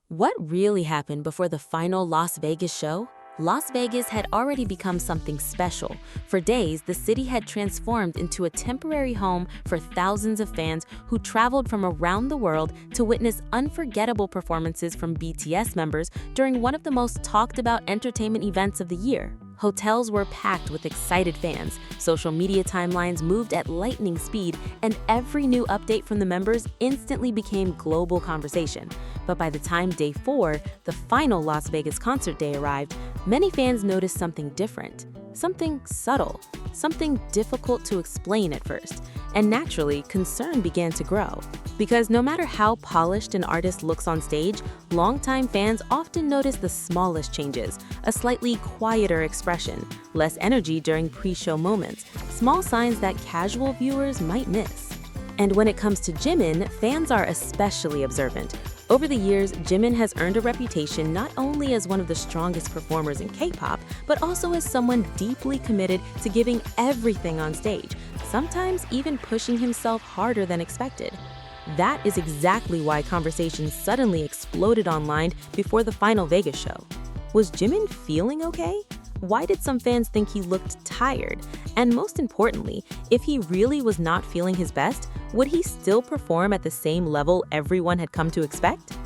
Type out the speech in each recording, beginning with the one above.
What really happened before the final Las Vegas show? Las Vegas had already become something special. For days, the city had transformed into a temporary home for thousands of fans who traveled from around the world to witness unforgettable performances from BTS members during one of the most talked about entertainment events of the year. Hotels were packed with excited fans, social media timelines moved at lightning speed, and every new update from the members instantly became global conversation. But by the time day 4, the final Las Vegas concert day arrived, many fans noticed something different, something subtle, something difficult to explain at first. And naturally, concern began to grow. Because no matter how polished an artist looks on stage, longtime fans often notice the smallest changes, a slightly quieter expression, less energy during pre-show moments, small signs that casual viewers might miss. And when it comes to Jimin, fans are especially observant. Over the years, Jimin has earned a reputation not only as one of the strongest performers in K-pop, but also as someone deeply committed to giving everything on stage, sometimes even pushing himself harder than expected. That is exactly why conversations suddenly exploded online before the final Vegas show. Was Jimin feeling okay? Why did some fans think he looked tired? And most importantly, if he really was not feeling his best, would he still perform at the same level everyone had come to expect?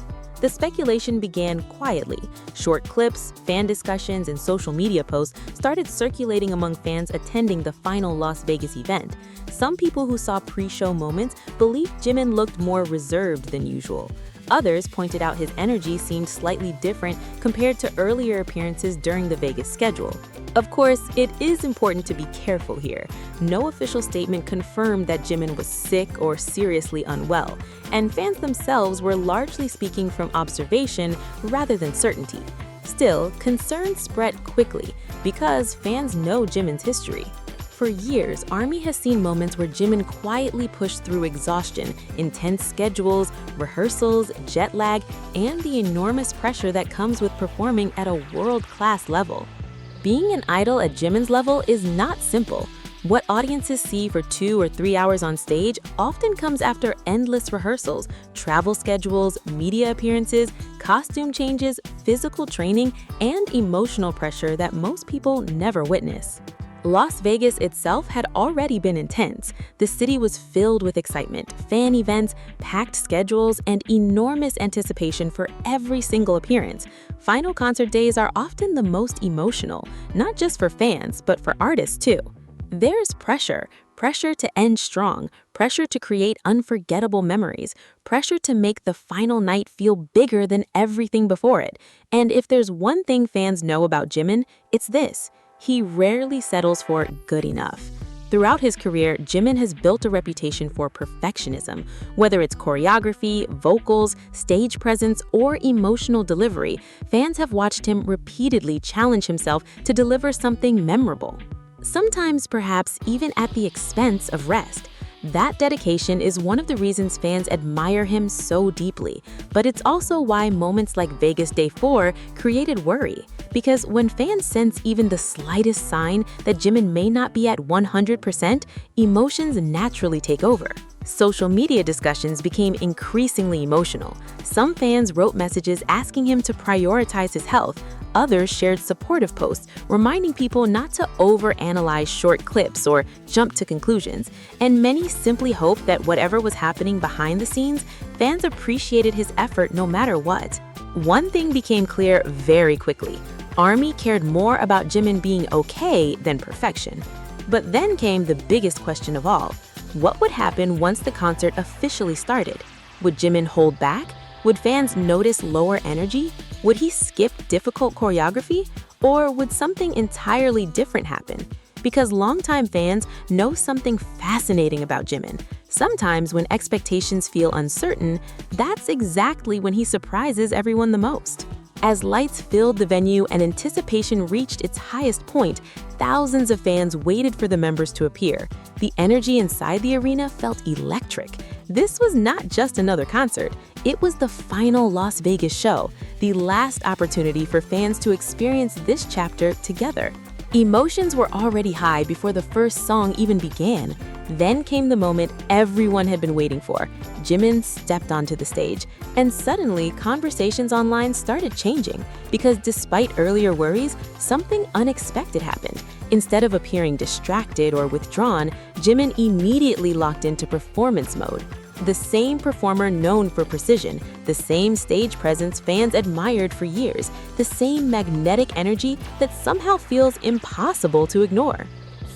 The speculation began quietly. Short clips, fan discussions, and social media posts started circulating among fans attending the final Las Vegas event. Some people who saw pre-show moments believed Jimin looked more reserved than usual. Others pointed out his energy seemed slightly different compared to earlier appearances during the Vegas schedule. Of course, it is important to be careful here. No official statement confirmed that Jimin was sick or seriously unwell, and fans themselves were largely speaking from observation rather than certainty. Still, concern spread quickly because fans know Jimin's history. For years, ARMY has seen moments where Jimin quietly pushed through exhaustion, intense schedules, rehearsals, jet lag, and the enormous pressure that comes with performing at a world-class level. Being an idol at Jimin's level is not simple. What audiences see for 2 or 3 hours on stage often comes after endless rehearsals, travel schedules, media appearances, costume changes, physical training, and emotional pressure that most people never witness. Las Vegas itself had already been intense. The city was filled with excitement, fan events, packed schedules, and enormous anticipation for every single appearance. Final concert days are often the most emotional, not just for fans, but for artists too. There's pressure to end strong, pressure to create unforgettable memories, pressure to make the final night feel bigger than everything before it. And if there's one thing fans know about Jimin, it's this: he rarely settles for good enough. Throughout his career, Jimin has built a reputation for perfectionism. Whether it's choreography, vocals, stage presence, or emotional delivery, fans have watched him repeatedly challenge himself to deliver something memorable. Sometimes perhaps even at the expense of rest. That dedication is one of the reasons fans admire him so deeply, but it's also why moments like Vegas Day 4 created worry. Because when fans sense even the slightest sign that Jimin may not be at 100%, emotions naturally take over. Social media discussions became increasingly emotional. Some fans wrote messages asking him to prioritize his health. Others shared supportive posts, reminding people not to overanalyze short clips or jump to conclusions. And many simply hoped that whatever was happening behind the scenes, fans appreciated his effort no matter what. One thing became clear very quickly: ARMY cared more about Jimin being okay than perfection. But then came the biggest question of all: what would happen once the concert officially started? Would Jimin hold back? Would fans notice lower energy? Would he skip difficult choreography? Or would something entirely different happen? Because longtime fans know something fascinating about Jimin. Sometimes when expectations feel uncertain, that's exactly when he surprises everyone the most. As lights filled the venue and anticipation reached its highest point, thousands of fans waited for the members to appear. The energy inside the arena felt electric. This was not just another concert. It was the final Las Vegas show, the last opportunity for fans to experience this chapter together. Emotions were already high before the first song even began. Then came the moment everyone had been waiting for. Jimin stepped onto the stage, and suddenly conversations online started changing because despite earlier worries, something unexpected happened. Instead of appearing distracted or withdrawn, Jimin immediately locked into performance mode. The same performer known for precision, the same stage presence fans admired for years, the same magnetic energy that somehow feels impossible to ignore.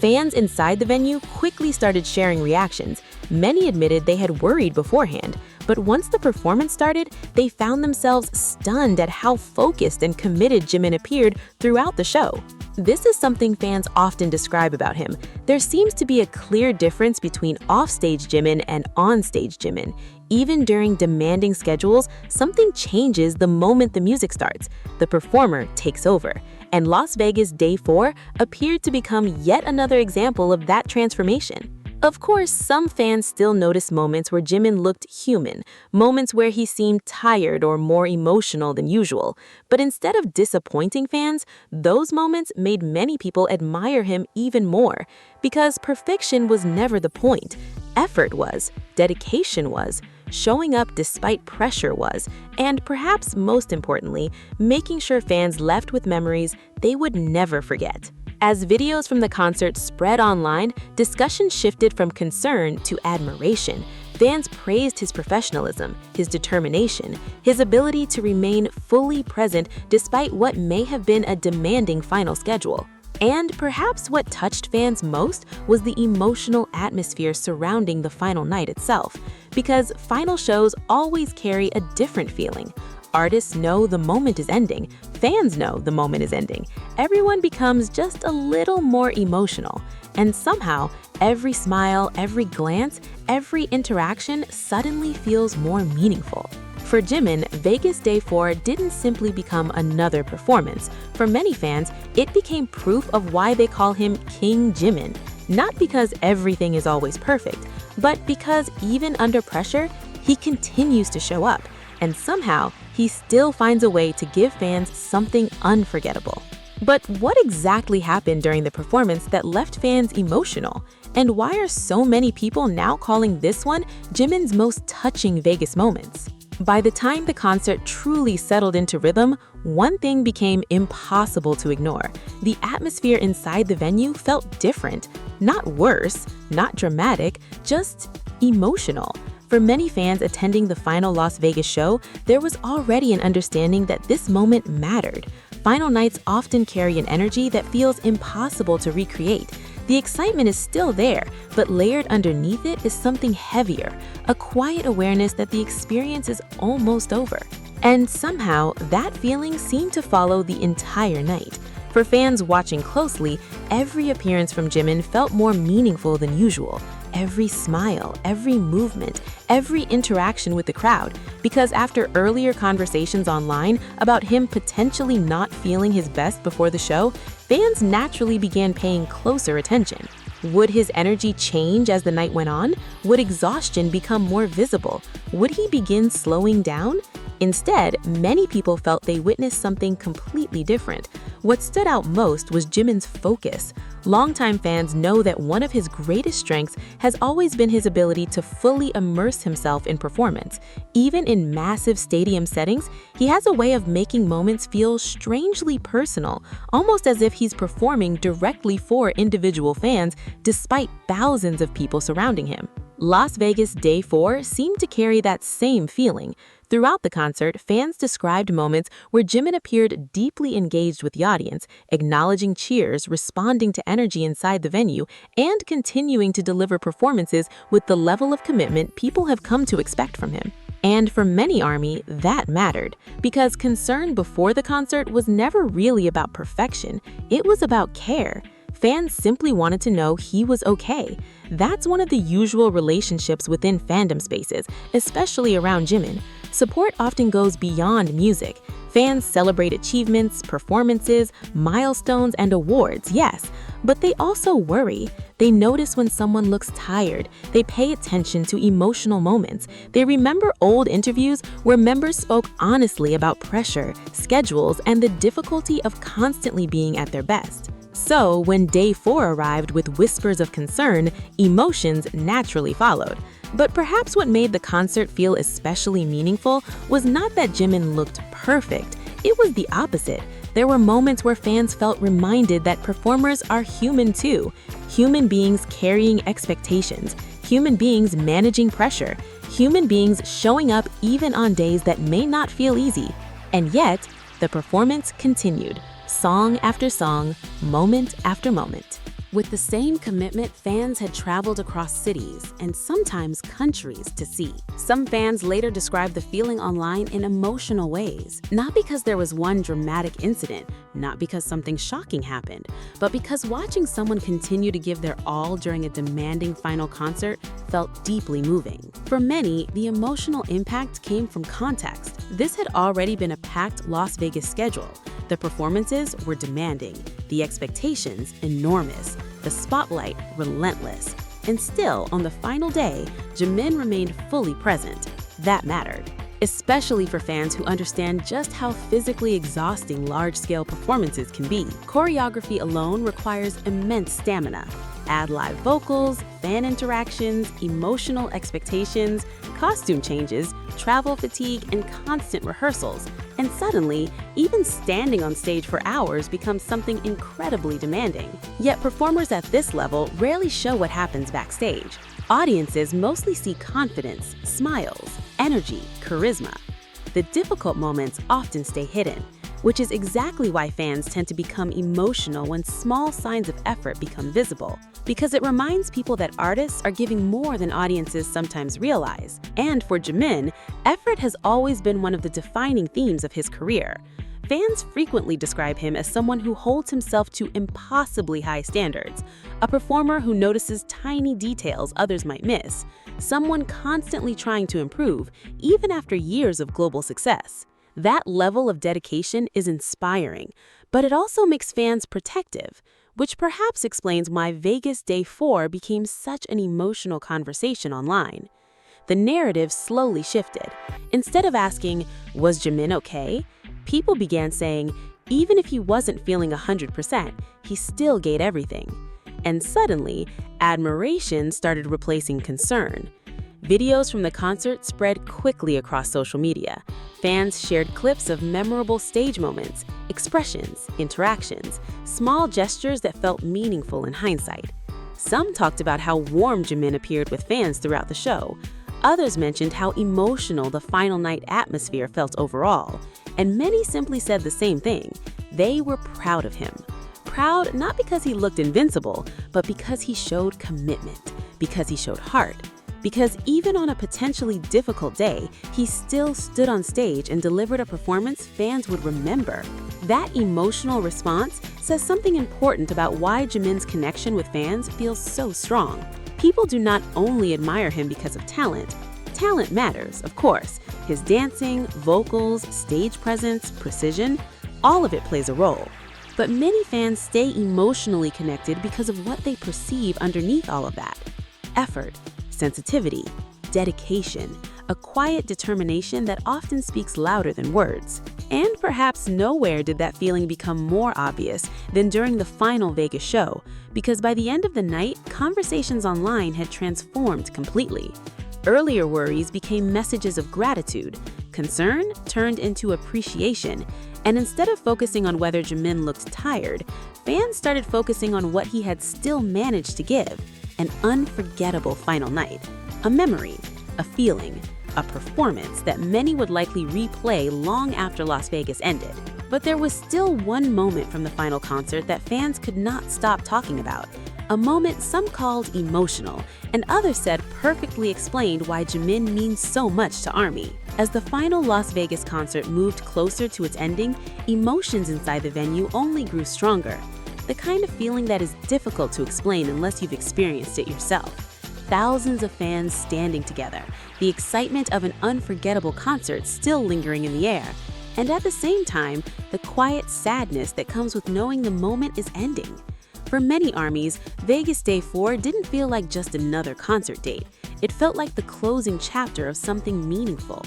Fans inside the venue quickly started sharing reactions. Many admitted they had worried beforehand, but once the performance started, they found themselves stunned at how focused and committed Jimin appeared throughout the show. This is something fans often describe about him. There seems to be a clear difference between offstage Jimin and onstage Jimin. Even during demanding schedules, something changes the moment the music starts. The performer takes over. And Las Vegas Day 4 appeared to become yet another example of that transformation. Of course, some fans still notice moments where Jimin looked human, moments where he seemed tired or more emotional than usual. But instead of disappointing fans, those moments made many people admire him even more. Because perfection was never the point. Effort was, dedication was, showing up despite pressure was, and perhaps most importantly, making sure fans left with memories they would never forget. As videos from the concert spread online, discussion shifted from concern to admiration. Fans praised his professionalism, his determination, his ability to remain fully present despite what may have been a demanding final schedule. And perhaps what touched fans most was the emotional atmosphere surrounding the final night itself, because final shows always carry a different feeling. Artists know the moment is ending. Fans know the moment is ending. Everyone becomes just a little more emotional. And somehow, every smile, every glance, every interaction suddenly feels more meaningful. For Jimin, Vegas Day 4 didn't simply become another performance. For many fans, it became proof of why they call him King Jimin. Not because everything is always perfect, but because even under pressure, he continues to show up. And somehow, he still finds a way to give fans something unforgettable. But what exactly happened during the performance that left fans emotional? And why are so many people now calling this one Jimin's most touching Vegas moments? By the time the concert truly settled into rhythm, one thing became impossible to ignore. The atmosphere inside the venue felt different. Not worse, not dramatic, just emotional. For many fans attending the final Las Vegas show, there was already an understanding that this moment mattered. Final nights often carry an energy that feels impossible to recreate. The excitement is still there, but layered underneath it is something heavier, a quiet awareness that the experience is almost over. And somehow, that feeling seemed to follow the entire night. For fans watching closely, every appearance from Jimin felt more meaningful than usual. Every smile, every movement, every interaction with the crowd, because after earlier conversations online about him potentially not feeling his best before the show, fans naturally began paying closer attention. Would his energy change as the night went on? Would exhaustion become more visible? Would he begin slowing down? Instead, many people felt they witnessed something completely different. What stood out most was Jimin's focus. Longtime fans know that one of his greatest strengths has always been his ability to fully immerse himself in performance. Even in massive stadium settings, he has a way of making moments feel strangely personal, almost as if he's performing directly for individual fans despite thousands of people surrounding him. Las Vegas Day 4 seemed to carry that same feeling. Throughout the concert, fans described moments where Jimin appeared deeply engaged with the audience, acknowledging cheers, responding to energy inside the venue, and continuing to deliver performances with the level of commitment people have come to expect from him. And for many ARMY, that mattered, because concern before the concert was never really about perfection, it was about care. Fans simply wanted to know he was okay. That's one of the usual relationships within fandom spaces, especially around Jimin. Support often goes beyond music. Fans celebrate achievements, performances, milestones, and awards, yes, but they also worry. They notice when someone looks tired. They pay attention to emotional moments. They remember old interviews where members spoke honestly about pressure, schedules, and the difficulty of constantly being at their best. So, when day 4 arrived with whispers of concern, emotions naturally followed. But perhaps what made the concert feel especially meaningful was not that Jimin looked perfect. It was the opposite. There were moments where fans felt reminded that performers are human too. Human beings carrying expectations, human beings managing pressure, human beings showing up even on days that may not feel easy. And yet, the performance continued. Song after song, moment after moment. With the same commitment, fans had traveled across cities and sometimes countries to see. Some fans later described the feeling online in emotional ways, not because there was one dramatic incident, not because something shocking happened, but because watching someone continue to give their all during a demanding final concert felt deeply moving. For many, the emotional impact came from context. This had already been a packed Las Vegas schedule. The performances were demanding, the expectations enormous, the spotlight relentless. And still, on the final day, Jimin remained fully present. That mattered, especially for fans who understand just how physically exhausting large-scale performances can be. Choreography alone requires immense stamina. Add live vocals, fan interactions, emotional expectations, costume changes, travel fatigue, and constant rehearsals. And suddenly, even standing on stage for hours becomes something incredibly demanding. Yet performers at this level rarely show what happens backstage. Audiences mostly see confidence, smiles, energy, charisma. The difficult moments often stay hidden, which is exactly why fans tend to become emotional when small signs of effort become visible, because it reminds people that artists are giving more than audiences sometimes realize. And for Jimin, effort has always been one of the defining themes of his career. Fans frequently describe him as someone who holds himself to impossibly high standards, a performer who notices tiny details others might miss, someone constantly trying to improve, even after years of global success. That level of dedication is inspiring, but it also makes fans protective, which perhaps explains why Vegas Day 4 became such an emotional conversation online. The narrative slowly shifted. Instead of asking, "Was Jimin okay?" people began saying, even if he wasn't feeling 100%, he still gave everything. And suddenly, admiration started replacing concern. Videos from the concert spread quickly across social media. Fans shared clips of memorable stage moments, expressions, interactions, small gestures that felt meaningful in hindsight. Some talked about how warm Jimin appeared with fans throughout the show. Others mentioned how emotional the final night atmosphere felt overall. And many simply said the same thing. They were proud of him. Proud not because he looked invincible, but because he showed commitment, because he showed heart. Because even on a potentially difficult day, he still stood on stage and delivered a performance fans would remember. That emotional response says something important about why Jimin's connection with fans feels so strong. People do not only admire him because of talent. Talent matters, of course. His dancing, vocals, stage presence, precision, all of it plays a role. But many fans stay emotionally connected because of what they perceive underneath all of that. Effort, sensitivity, dedication, a quiet determination that often speaks louder than words. And perhaps nowhere did that feeling become more obvious than during the final Vegas show, because by the end of the night, conversations online had transformed completely. Earlier worries became messages of gratitude, concern turned into appreciation, and instead of focusing on whether Jimin looked tired, fans started focusing on what he had still managed to give. An unforgettable final night, a memory, a feeling, a performance that many would likely replay long after Las Vegas ended. But there was still one moment from the final concert that fans could not stop talking about. A moment some called emotional, and others said perfectly explained why Jimin means so much to ARMY. As the final Las Vegas concert moved closer to its ending, emotions inside the venue only grew stronger. The kind of feeling that is difficult to explain unless you've experienced it yourself. Thousands of fans standing together, the excitement of an unforgettable concert still lingering in the air, and at the same time, the quiet sadness that comes with knowing the moment is ending. For many ARMYs, Vegas Day 4 didn't feel like just another concert date. It felt like the closing chapter of something meaningful.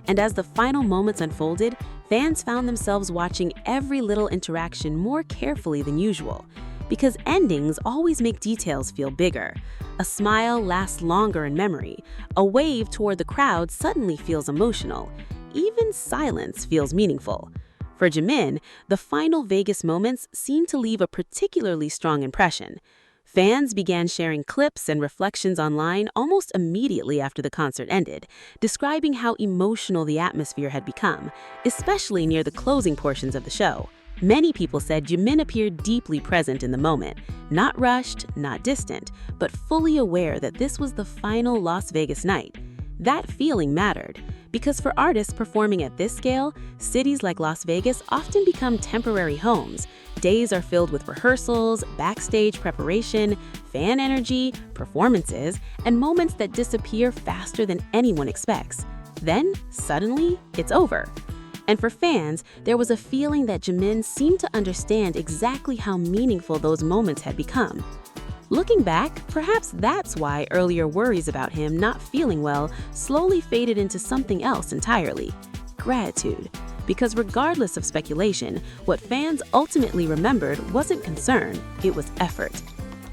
And as the final moments unfolded, fans found themselves watching every little interaction more carefully than usual. Because endings always make details feel bigger. A smile lasts longer in memory. A wave toward the crowd suddenly feels emotional. Even silence feels meaningful. For Jimin, the final Vegas moments seemed to leave a particularly strong impression. Fans began sharing clips and reflections online almost immediately after the concert ended, describing how emotional the atmosphere had become, especially near the closing portions of the show. Many people said Jimin appeared deeply present in the moment, not rushed, not distant, but fully aware that this was the final Las Vegas night. That feeling mattered, because for artists performing at this scale, cities like Las Vegas often become temporary homes. Days are filled with rehearsals, backstage preparation, fan energy, performances, and moments that disappear faster than anyone expects. Then, suddenly, it's over. And for fans, there was a feeling that Jimin seemed to understand exactly how meaningful those moments had become. Looking back, perhaps that's why earlier worries about him not feeling well slowly faded into something else entirely: gratitude. Because regardless of speculation, what fans ultimately remembered wasn't concern, it was effort.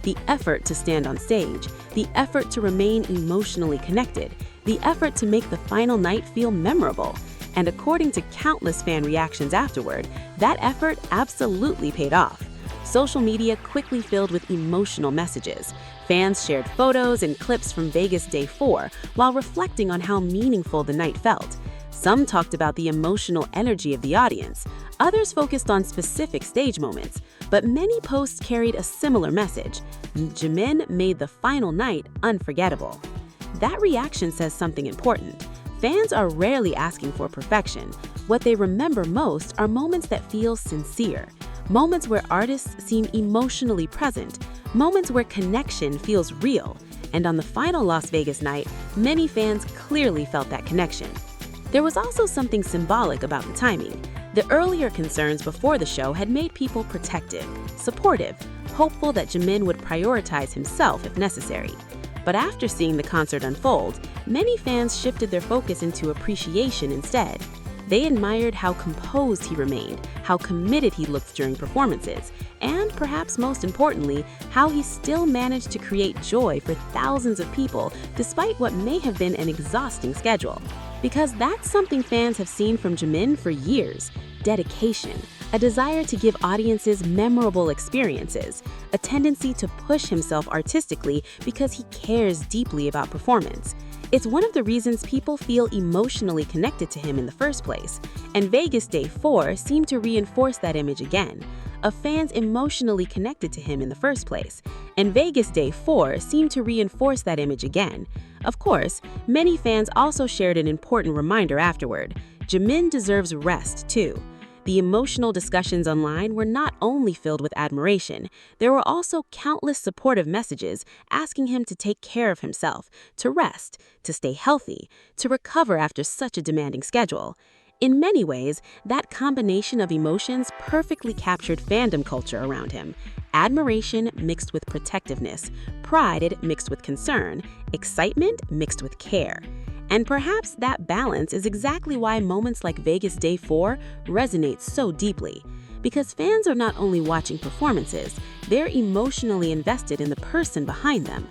The effort to stand on stage, the effort to remain emotionally connected, the effort to make the final night feel memorable. And according to countless fan reactions afterward, that effort absolutely paid off. Social media quickly filled with emotional messages. Fans shared photos and clips from Vegas Day 4 while reflecting on how meaningful the night felt. Some talked about the emotional energy of the audience. Others focused on specific stage moments. But many posts carried a similar message: Jimin made the final night unforgettable. That reaction says something important. Fans are rarely asking for perfection. What they remember most are moments that feel sincere. Moments where artists seem emotionally present. Moments where connection feels real. And on the final Las Vegas night, many fans clearly felt that connection. There was also something symbolic about the timing. The earlier concerns before the show had made people protective, supportive, hopeful that Jimin would prioritize himself if necessary. But after seeing the concert unfold, many fans shifted their focus into appreciation instead. They admired how composed he remained, how committed he looked during performances, and perhaps most importantly, how he still managed to create joy for thousands of people despite what may have been an exhausting schedule. Because that's something fans have seen from Jimin for years: dedication, a desire to give audiences memorable experiences, a tendency to push himself artistically because he cares deeply about performance. It's one of the reasons people feel emotionally connected to him in the first place, and Vegas Day 4 seemed to reinforce that image again, of fans emotionally connected to him in the first place, and Vegas Day 4 seemed to reinforce that image again. Of course, many fans also shared an important reminder afterward: Jimin deserves rest too. The emotional discussions online were not only filled with admiration, there were also countless supportive messages asking him to take care of himself, to rest, to stay healthy, to recover after such a demanding schedule. In many ways, that combination of emotions perfectly captured fandom culture around him: admiration mixed with protectiveness, pride mixed with concern, excitement mixed with care. And perhaps that balance is exactly why moments like Vegas Day 4 resonate so deeply. Because fans are not only watching performances, they're emotionally invested in the person behind them.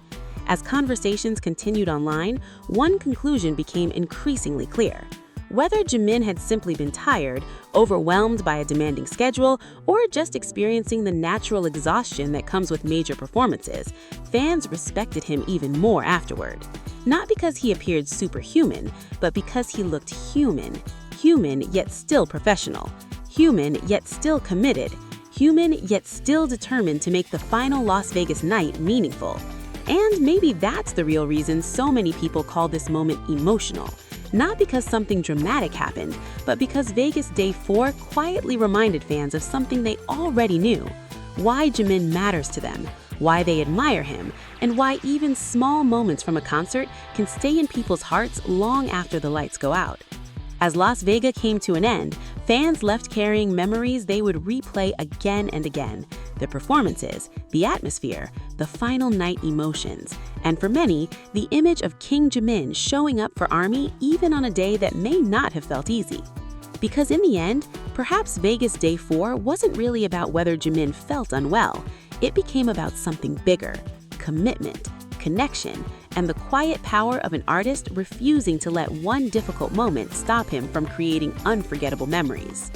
As conversations continued online, one conclusion became increasingly clear. Whether Jimin had simply been tired, overwhelmed by a demanding schedule, or just experiencing the natural exhaustion that comes with major performances, fans respected him even more afterward. Not because he appeared superhuman, but because he looked human. Human yet still professional. Human yet still committed. Human yet still determined to make the final Las Vegas night meaningful. And maybe that's the real reason so many people call this moment emotional. Not because something dramatic happened, but because Vegas Day 4 quietly reminded fans of something they already knew: why Jimin matters to them, why they admire him, and why even small moments from a concert can stay in people's hearts long after the lights go out. As Las Vegas came to an end, fans left carrying memories they would replay again and again: the performances, the atmosphere, the final night emotions, and for many, the image of King Jimin showing up for ARMY even on a day that may not have felt easy. Because in the end, perhaps Vegas Day 4 wasn't really about whether Jimin felt unwell. It became about something bigger: commitment, connection, and the quiet power of an artist refusing to let one difficult moment stop him from creating unforgettable memories.